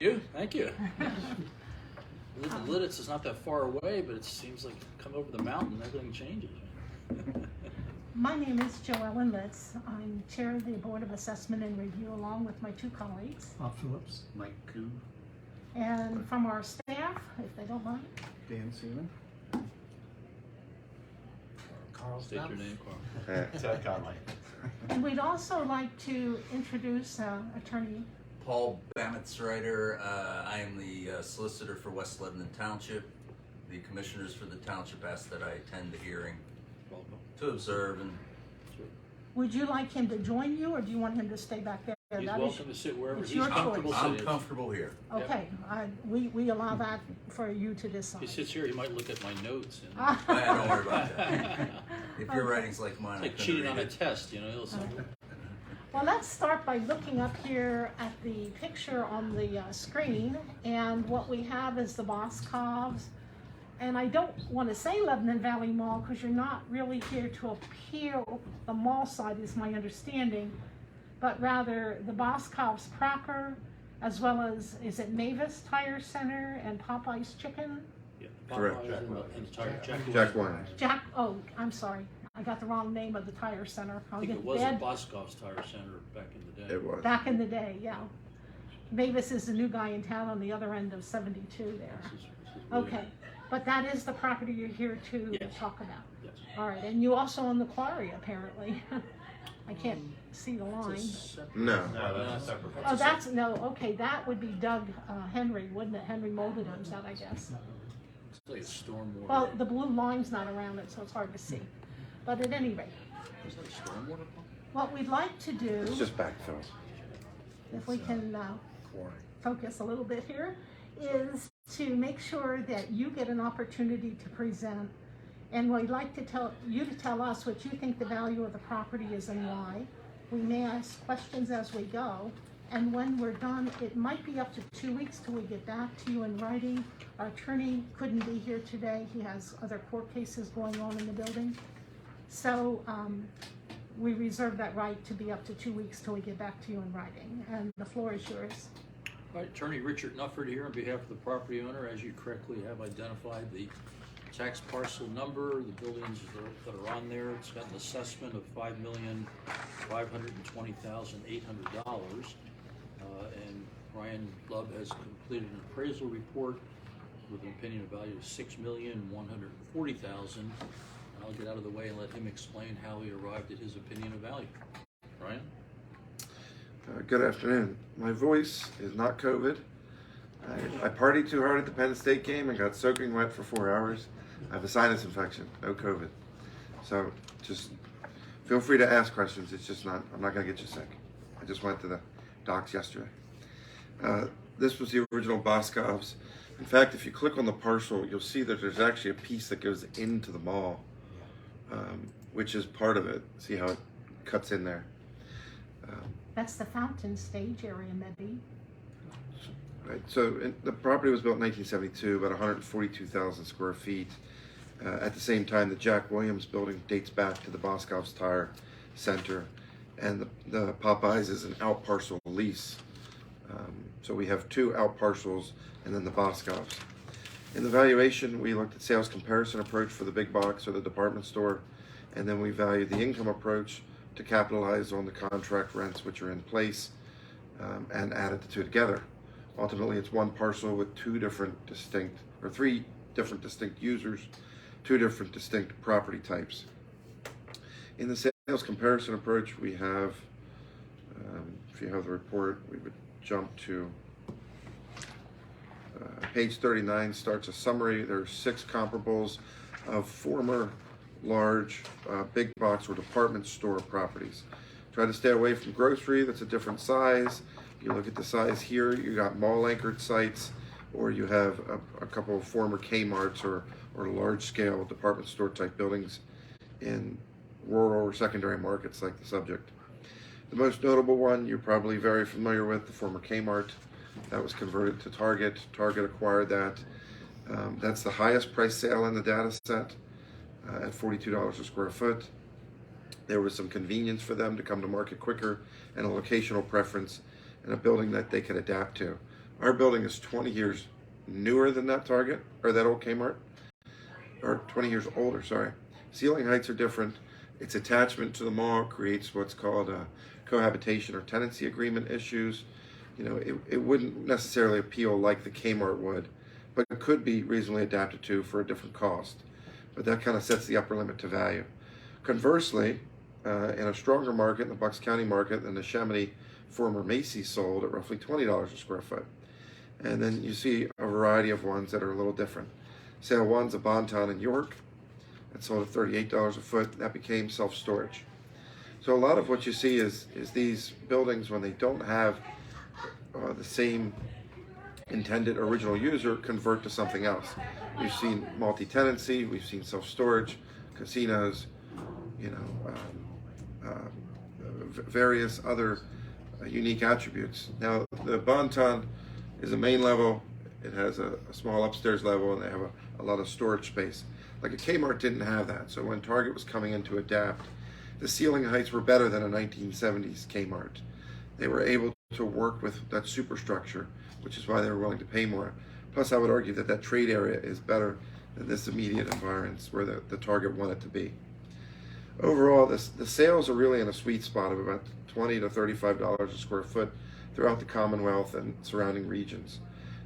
Thank you. Litz is not that far away, but it seems like come over the mountain, everything changes. My name is Joellen Litz. I'm chair of the Board of Assessment and Review along with my two colleagues. Bob Phillips. Mike Koo. And from our staff, if they don't mind. Dan Seaman. Carl State your name, Carl. Ted Conley. And we'd also like to introduce Attorney Paul Bammetsreiter. I am the solicitor for West Lebanon Township. The commissioners for the township asked that I attend the hearing to observe. And Would you like him to join you, or do you want him to stay back there? He's welcome to sit wherever it's he's your comfortable choice. I'm sitting. comfortable here. Okay, we allow that for you to decide. If he sits here, he might look at my notes. And Don't worry about that. If your writing's like mine, it's like cheating on a test, you know. He'll say, Well, let's start by looking up here at the picture on the screen, and what we have is the Boscovs. And I don't want to say Lebanon Valley Mall because you're not really here to appeal the mall side, is my understanding, but rather the Boscovs proper, as well as, is it Mavis Tire Center and Popeyes Chicken? yeah, Correct. Popeyes Jack Wine. Jack, oh, I'm sorry. I got the wrong name of the tire center. I think it was a Boscovs Tire Center back in the day. It was. Back in the day, yeah. Mavis is the new guy in town on the other end of 72 there. This is really- Okay, but that is the property you're here to Yes. talk about. Yes. All right, and you also own the quarry, apparently. I can't see the line. It's a separate- No. No, that's a separate. Oh, that's, no, okay, that would be Doug Henry, wouldn't it? Henry Mulder owns that, I guess. It's like a stormwater. Well, the blue line's not around it, so it's hard to see. But at any rate, Is that a stormwater pump? what we'd like to do, It's just backfill. if we can focus a little bit here, is to make sure that you get an opportunity to present. And we'd like to tell you to tell us what you think the value of the property is and why. We may ask questions as we go. And when we're done, it might be up to 2 weeks till we get back to you in writing. Our attorney couldn't be here today. He has other court cases going on in the building. So we reserve that right to be up to 2 weeks till we get back to you in writing. And the floor is yours. All right, Attorney Richard Nufford here on behalf of the property owner. As you correctly have identified the tax parcel number, the buildings that are on there, it's got an assessment of $5,520,800. And Brian Love has completed an appraisal report with an opinion of value of $6,140,000. I'll get out of the way and let him explain how he arrived at his opinion of value. Brian? Good afternoon. My voice is not COVID. I partied too hard at the Penn State game and got soaking wet for 4 hours. I have a sinus infection, no COVID. So just feel free to ask questions. It's just not, I'm not going to get you sick. I just went to the docs yesterday. This was the original Boscovs. In fact, if you click on the parcel, you'll see that there's actually a piece that goes into the mall, which is part of it. See how it cuts in there. That's the fountain stage area, maybe. Right. So the property was built in 1972, about 142,000 square feet. At the same time, the Jack Williams building dates back to the Boscovs Tire Center, and the Popeyes is an out parcel lease. So we have two out parcels and then the Boscovs. In the valuation, we looked at sales comparison approach for the big box or the department store, and then we valued the income approach to capitalize on the contract rents which are in place, and added the two together. Ultimately, it's one parcel with three different distinct users, two different distinct property types. In the sales comparison approach, we have, if you have the report, we would jump to page 39, starts a summary. There are 6 comparables of former large big box or department store properties. Try to stay away from grocery, that's a different size. You look at the size here, you got mall anchored sites, or you have a couple of former Kmarts or large scale department store type buildings in rural or secondary markets like the subject. The most notable one you're probably very familiar with, the former Kmart. That was converted to Target. Target acquired that. That's the highest price sale in the data set at $42 a square foot. There was some convenience for them to come to market quicker and a locational preference and a building that they could adapt to. Our building is 20 years newer than that Target, or that old Kmart, or 20 years older, sorry. Ceiling heights are different. Its attachment to the mall creates what's called a cohabitation or tenancy agreement issues. You know, it wouldn't necessarily appeal like the Kmart would, but it could be reasonably adapted to for a different cost. But that kind of sets the upper limit to value. Conversely, in a stronger market, in the Bucks County market, than the Chamonix former Macy's sold at roughly $20 a square foot. And then you see a variety of ones that are a little different. Sale one's a Bonton in York. That sold at $38 a foot. That became self-storage. So a lot of what you see is these buildings, when they don't have the same intended original user, convert to something else. We've seen multi-tenancy, we've seen self-storage, casinos, you know, various other unique attributes. Now, the Bonton is a main level. It has a small upstairs level, and they have a lot of storage space. Like a Kmart didn't have that, so when Target was coming in to adapt, the ceiling heights were better than a 1970s Kmart. They were able to work with that superstructure, which is why they were willing to pay more. Plus, I would argue that that trade area is better than this immediate environment where the Target wanted to be. Overall, the sales are really in a sweet spot of about $20 to $35 a square foot throughout the Commonwealth and surrounding regions.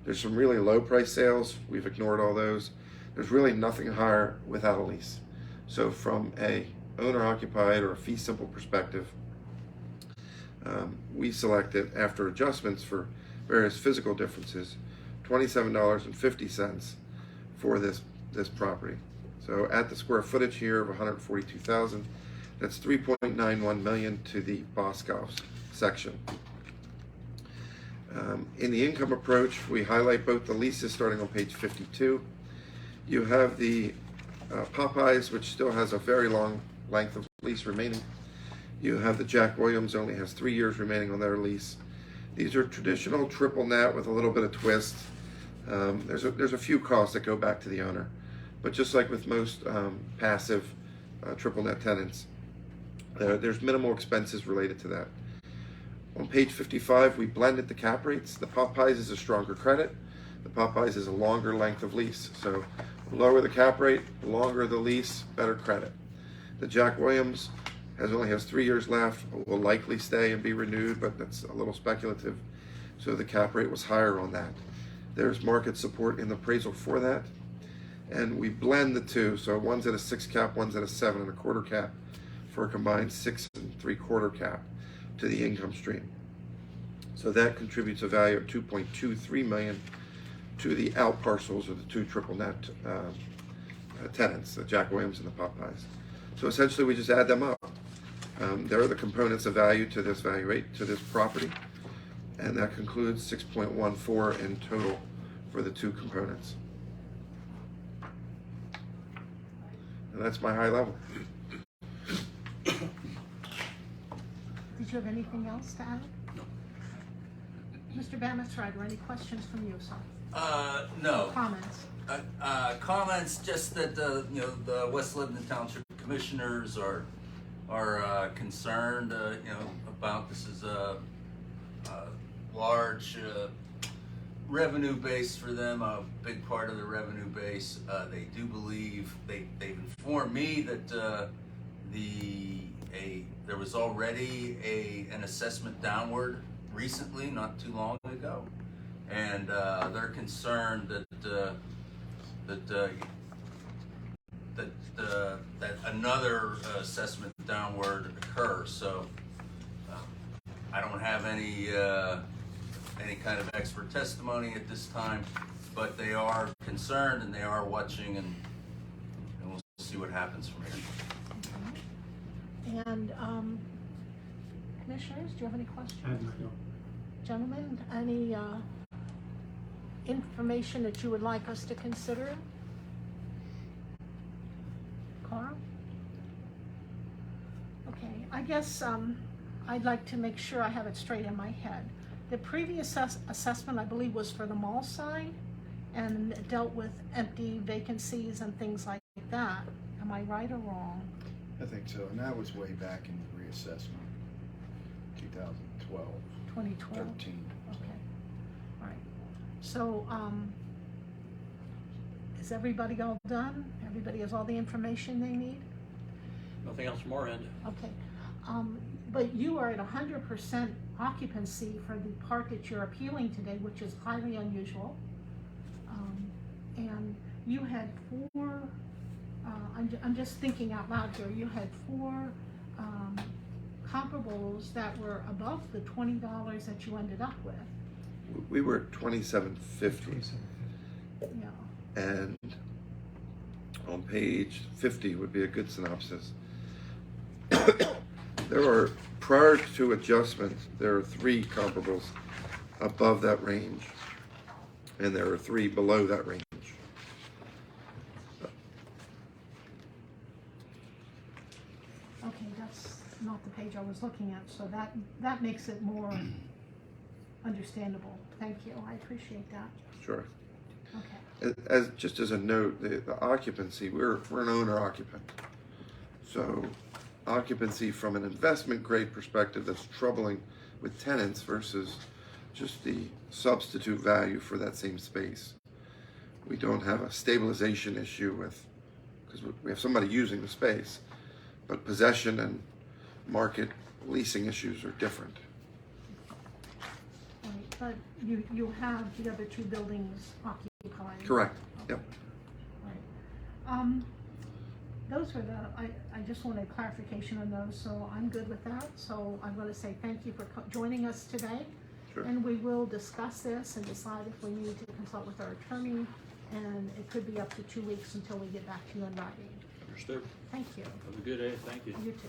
There's some really low price sales. We've ignored all those. There's really nothing higher without a lease. So from a owner-occupied or a fee simple perspective, we selected, after adjustments for various physical differences, $27.50 for this property. So at the square footage here of 142,000, that's 3.91 million to the Boscovs section. In the income approach, we highlight both the leases starting on page 52. You have the Popeyes, which still has a very long length of lease remaining. You have the Jack Williams, only has 3 years remaining on their lease. These are traditional triple net with a little bit of twist. There's a few costs that go back to the owner, but just like with most passive triple net tenants, there's minimal expenses related to that. On page 55, we blended the cap rates. The Popeyes is a stronger credit. The Popeyes is a longer length of lease. So lower the cap rate, longer the lease, better credit. The Jack Williams only has 3 years left, will likely stay and be renewed, but that's a little speculative. So the cap rate was higher on that. There's market support in the appraisal for that. And we blend the two. So one's at a 6 cap, one's at a 7 1/4 cap for a combined 6 3/4 cap to the income stream. So that contributes a value of $2.23 million to the out parcels of the two triple net tenants, the Jack Williams and the Popeyes. So essentially we just add them up. There are the components of value to this to this property, and that concludes 6.14 in total for the two components. And that's my high level. Did you have anything else to add? No. Mr. Bamasrider, any questions from you, sir? No. Comments? Comments, just that the West Lebanon Township Commissioners are concerned, about this is a large revenue base for them, a big part of the revenue base. They do believe they've informed me that there was already an assessment downward recently, not too long ago, and they're concerned that another assessment downward occurs. So I don't have any kind of expert testimony at this time, but they are concerned and they are watching, and we'll see what happens from here. And commissioners, do you have any questions? No. Gentlemen, any information that you would like us to consider? Carl? Okay, I guess I'd like to make sure I have it straight in my head. The previous assessment, I believe, was for the mall side and it dealt with empty vacancies and things like that. Am I right or wrong? I think so, and that was way back in the reassessment, 2012, 2012? 13. Okay, all right. So, is everybody all done? Everybody has all the information they need? Nothing else from our end. Okay. But you are at 100% occupancy for the part that you're appealing today, which is highly unusual. And you had four, I'm just thinking out loud here, you had four comparables that were above the $20 that you ended up with. We were at $27.50, Yeah. and on page 50 would be a good synopsis. There are, prior to adjustment, there are 3 comparables above that range, and there are 3 below that range. Okay, that's not the page I was looking at, so that makes it more understandable. Thank you, I appreciate that. Sure. Okay. As just as a note, the occupancy, we're an owner occupant. So occupancy from an investment grade perspective, that's troubling with tenants versus just the substitute value for that same space. We don't have a stabilization issue with, because we have somebody using the space, but possession and market leasing issues are different. Right, but you have the other 2 buildings occupied. Correct. Yep. Right. Those were I just wanted clarification on those, so I'm good with that. So I'm going to say thank you for joining us today. Sure. And we will discuss this and decide if we need to consult with our attorney, and it could be up to 2 weeks until we get back to you in writing. Understood. Thank you. Have a good day. Thank you. You too.